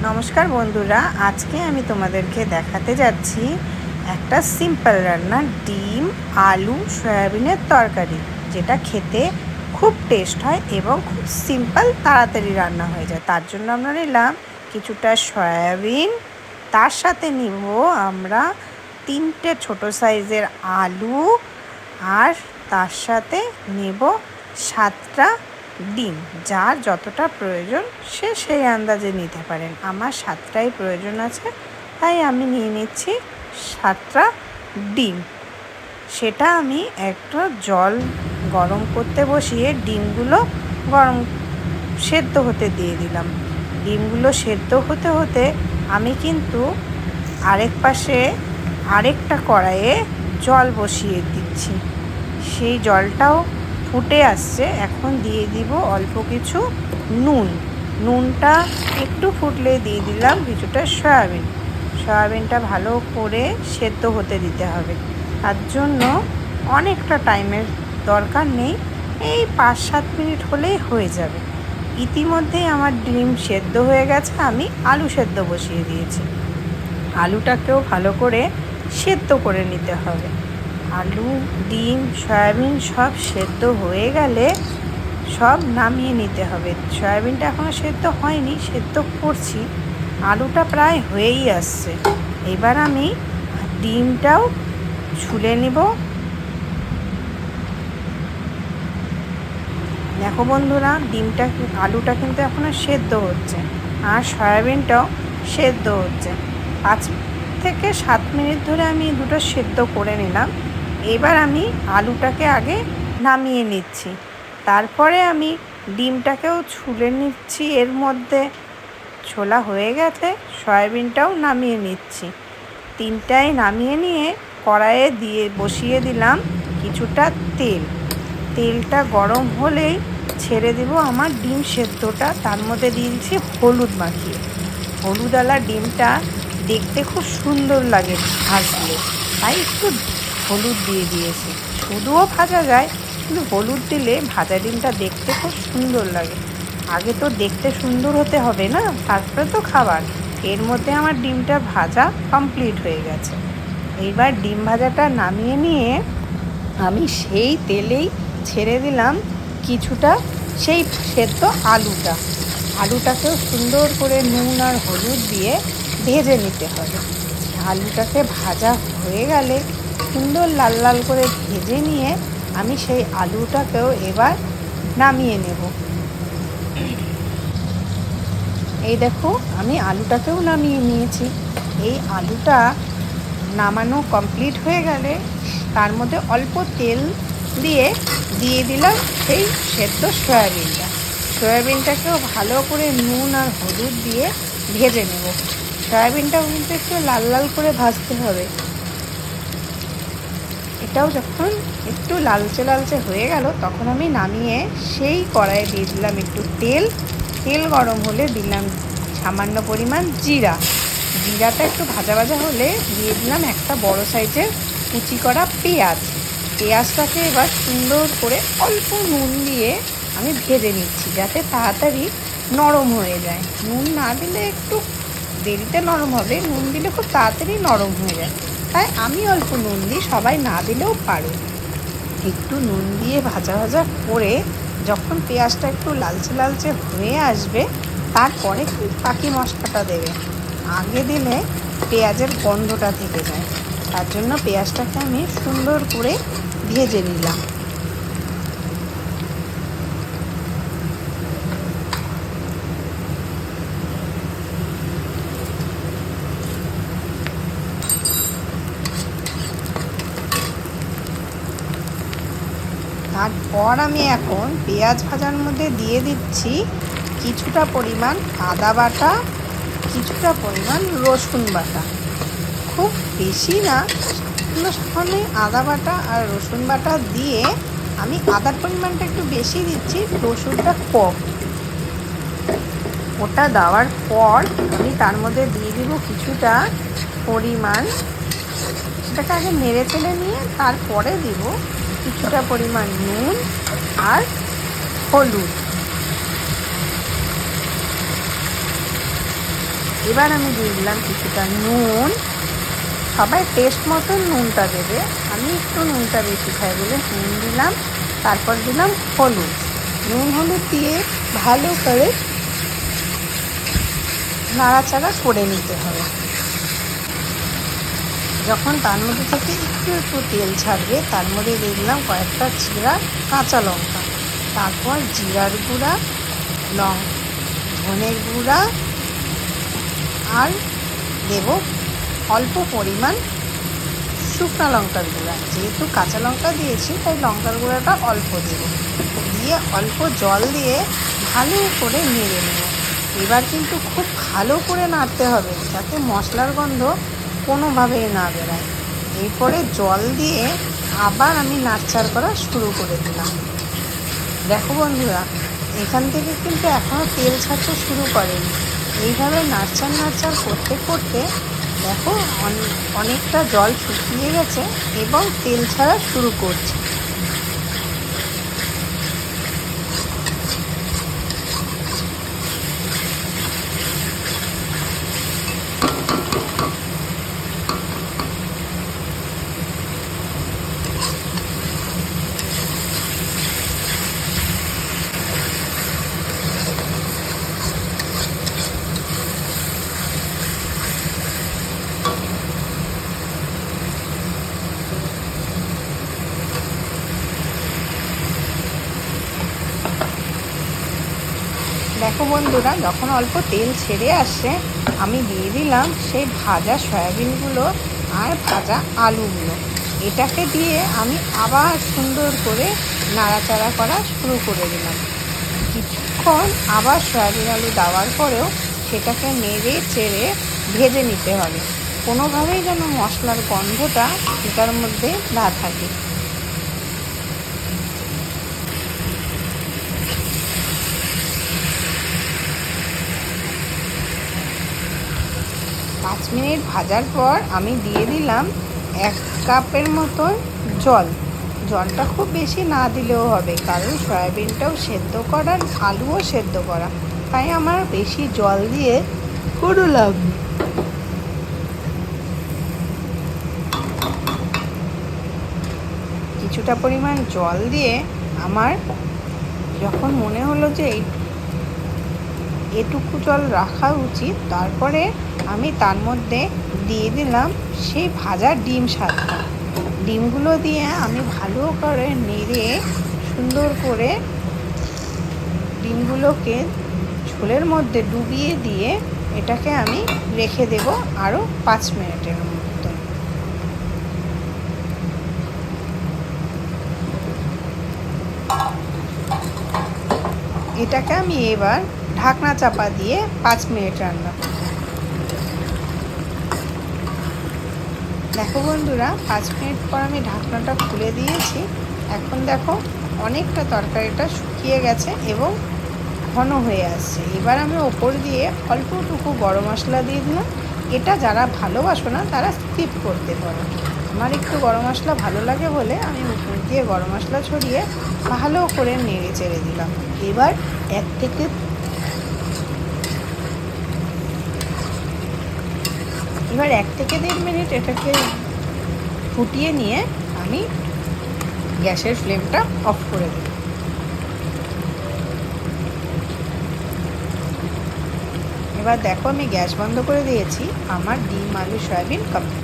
নমস্কার বন্ধুরা, আজকে আমি তোমাদেরকে দেখাতে যাচ্ছি একটা সিম্পল রান্না, ডিম আলু সয়াবিনের তরকারি, যেটা খেতে খুব টেস্ট হয় এবং খুব সিম্পল, তাড়াতাড়ি রান্না হয়ে যায়। তার জন্য আমরা নিলাম কিছুটা সয়াবিন, তার সাথে নিব আমরা 3টে ছোট সাইজের আলু, আর তার সাথে নেব 7টা ডিম। যার যতটা প্রয়োজন সে সেই আন্দাজে নিতে পারেন। আমার 7টাই প্রয়োজন আছে, তাই আমি নিয়ে নিচ্ছি 7টা ডিম। সেটা আমি একটা জল গরম করতে বসিয়ে ডিমগুলো সেদ্ধ হতে দিয়ে দিলাম। ডিমগুলো সেদ্ধ হতে হতে আমি কিন্তু আরেক পাশে আরেকটা কড়াইয়ে জল বসিয়ে দিচ্ছি। সেই জলটাও ফুটে আসছে। এখন দিয়ে দিব অল্প কিছু নুনটা একটু ফুটলে দিয়ে দিলাম কিছুটা সয়াবিনটা ভালো করে সেদ্ধ হতে দিতে হবে। তার জন্য অনেকটা টাইমের দরকার নেই, এই 5-7 মিনিট হলেই হয়ে যাবে। ইতিমধ্যেই আমার ডিম সেদ্ধ হয়ে গেছে, আমি আলু সেদ্ধ বসিয়ে দিয়েছি। আলুটাকেও ভালো করে সেদ্ধ করে নিতে হবে। আলু, ডিম, সয়াবিন সব সেদ্ধ হয়ে গেলে সব নামিয়ে নিতে হবে। সয়াবিনটা এখনও সেদ্ধ হয়নি, সেদ্ধ করছি। আলুটা প্রায় হয়েই আসছে। এবার আমি ডিমটাও ছুলে নিব। দেখো বন্ধুরা, আলুটা কিন্তু এখনও সেদ্ধ হচ্ছে, আর সয়াবিনটাও সেদ্ধ হচ্ছে। 5 থেকে 7 মিনিট ধরে আমি দুটো সেদ্ধ করে নিলাম। এবার আমি আলুটাকে আগে নামিয়ে নিচ্ছি, তারপরে আমি ডিমটাকেও ছুলে নিচ্ছি। এর মধ্যে ছোলা হয়ে গেছে, সয়াবিনটাও নামিয়ে নিচ্ছি। তিনটাই নামিয়ে নিয়ে কড়াইয়ে বসিয়ে দিলাম কিছুটা তেলটা গরম হলেই ছেড়ে দেব আমার ডিম সেদ্ধটা। তার মধ্যে দিয়ে দিচ্ছি হলুদ মাখিয়ে। হলুদওয়ালা ডিমটা দেখতে খুব সুন্দর লাগে ভাজলে, তাই একটু হলুদ দিয়ে দিয়েছি। শুধুও ভাজা যায়, কিন্তু হলুদ দিলে ভাজা ডিমটা দেখতে খুব সুন্দর লাগে। আগে তো দেখতে সুন্দর হতে হবে না, তারপরে তো খাবার। এর মধ্যে আমার ডিমটা ভাজা কমপ্লিট হয়ে গেছে। এইবার ডিম ভাজাটা নামিয়ে নিয়ে আমি সেই তেলেই ছেড়ে দিলাম কিছুটা সেই সেদ্ধ আলুটাকেও সুন্দর করে নুন আর হলুদ দিয়ে ভেজে নিতে হবে। আলুটাকে ভাজা হয়ে গেলে সুন্দর লাল লাল করে ভেজে নিয়ে আমি সেই আলুটাকেও এবার নামিয়ে নেব। এই দেখো, আমি আলুটাকেও নামিয়ে নিয়েছি। এই আলুটা নামানো কমপ্লিট হয়ে গেলে তার মধ্যে অল্প তেল দিয়ে দিলাম সেই সেদ্ধ সয়াবিনটাকেও ভালো করে নুন আর হলুদ দিয়ে ভেজে নেব। সয়াবিনটাও কিন্তু একটু লাল লাল করে ভাজতে হবে। এটাও যখন একটু লালচে লালচে হয়ে গেল, তখন আমি নামিয়ে সেই কড়াইয়ে দিয়ে দিলাম একটু তেল গরম হলে দিলাম সামান্য পরিমাণ জিরাটা একটু ভাজা ভাজা হলে দিয়ে দিলাম একটা বড় সাইজের কুচি করা পেঁয়াজটাকে এবার সুন্দর করে অল্প নুন দিয়ে আমি ভেজে নিচ্ছি, যাতে তাড়াতাড়ি নরম হয়ে যায়। নুন না দিলে একটু দেরিতে নরম হবে, নুন দিলে খুব তাড়াতাড়ি নরম হয়ে যায়। তাই আমি অল্প নুন দিই, সবাই না দিলেও পারে। একটু নুন দিয়ে ভাজা করে যখন পেঁয়াজটা একটু লালচে লালচে হয়ে আসবে, তারপরে কিন্তু বাকি মশলাটা দেবে। আগে দিলে পেঁয়াজের গন্ধটা থেকে যায়। তার জন্য পেঁয়াজটাকে আমি সুন্দর করে ভেজে নিলাম। তারপর আমি এখন পেঁয়াজ ভাজার মধ্যে দিয়ে দিচ্ছি কিছুটা পরিমাণ আদা বাটা, কিছুটা পরিমাণ রসুন বাটা। খুব বেশি না, সামান্য আদা বাটা আর রসুন বাটা দিয়ে আমি আদার পরিমাণটা একটু বেশি দিচ্ছি, রসুনটা কম। ওটা দেওয়ার পর আমি তার মধ্যে দিয়ে দিব কিছুটা পরিমাণ, সেটাকে আগে নেড়ে চেড়ে নিয়ে তারপরে দিব কিছুটা পরিমাণ নুন আর হলুদ। এবার আমি দিয়ে দিলাম কিছুটা নুন। সবাই টেস্ট মতন নুনটা দেবে, আমি একটু নুনটা বেশি খাই বলে নুন দিলাম। তারপর দিলাম হলুদ। নুন হলুদ দিয়ে ভালো করে নাড়াচাড়া করে নিতে হবে। যখন তার মধ্যে থেকে একটু একটু তেল ছাড়বে, তার মধ্যে দিয়ে দিলাম কয়েকটা চিরা কাঁচা লঙ্কা। তারপর জিরার গুঁড়া, ধনের গুঁড়া, আর দেব অল্প পরিমাণ শুকনো লঙ্কার গুঁড়া। যেহেতু কাঁচা লঙ্কা দিয়েছি তাই লঙ্কার গুঁড়াটা অল্প দেব। দিয়ে অল্প জল দিয়ে ভালো করে নেড়ে নেব। এবার কিন্তু খুব ভালো করে নাড়তে হবে যাতে মশলার গন্ধ কোনোভাবেই না বেরোয়। এরপরে জল দিয়ে আবার আমি নাড়চাড় করা শুরু করে দিলাম। দেখো বন্ধুরা, এখান থেকে কিন্তু এখনও তেল ছাড়তে শুরু করেনি। এইভাবে নাড়চাড় করতে করতে দেখো অনেকটা জল শুকিয়ে গেছে এবং তেল ছাড়া শুরু করছে। দেখো বন্ধুরা, যখন অল্প তেল ছেড়ে আসছে আমি দিয়ে দিলাম সেই ভাজা সয়াবিনগুলো আর ভাজা আলুগুলো। এটাকে দিয়ে আমি আবার সুন্দর করে নাড়াচাড়া করা শুরু করে দিলাম। কিছুক্ষণ আবার সয়াবিন আলু দেওয়ার পরেও সেটাকে নেড়ে চেড়ে ভেজে নিতে হবে, কোনোভাবেই যেন মশলার গন্ধটা এটার মধ্যে না থাকে। পাঁচ মিনিট ভাজার পর আমি দিয়ে দিলাম 1 কাপের মতন জল। জলটা খুব বেশি না দিলেও হবে, কারণ সয়াবিনটাও সেদ্ধ করা, আলুও সেদ্ধ করা, তাই আমার বেশি জল দিয়ে কোনো লাভ নেই। কিছুটা পরিমাণ জল দিয়ে আমার যখন মনে হলো যে এটুকু জল রাখা উচিত, তারপরে আমি তার মধ্যে দিয়ে দিলাম সেই ভাজা ডিম 7টা। ডিমগুলো দিয়ে আমি ভালো করে নেড়ে সুন্দর করে ডিমগুলোকে ঝোলের মধ্যে ডুবিয়ে দিয়ে এটাকে আমি রেখে দেব আরও 5 মিনিটের মতো। এটাকে আমি এবার ঢাকনা চাপা দিয়ে 5 মিনিট রান্না করব। দেখো বন্ধুরা, 5 মিনিট পর আমি ঢাকনাটা খুলে দিয়েছি। এখন দেখো অনেকটা তরকারিটা শুকিয়ে গেছে এবং ঘন হয়ে আসছে। এবার আমি ওপর দিয়ে অল্পটুকু গরম মশলা দিয়ে দিলাম। এটা যারা ভালোবাসো না তারা স্কিপ করতে পারো। আমার একটু গরম মশলা ভালো লাগে বলে আমি উপর দিয়ে গরম মশলা ছড়িয়ে ভালো করে নেড়ে চেড়ে দিলাম। এবার 1 থেকে 1.5 মিনিট এটাকে ফুটিয়ে নিয়ে আমি গ্যাসের ফ্লেমটা অফ করে দিই। এবার দেখো আমি গ্যাস বন্ধ করে দিয়েছি। আমার ডিম আলু সয়াবিন কমপ্লিট।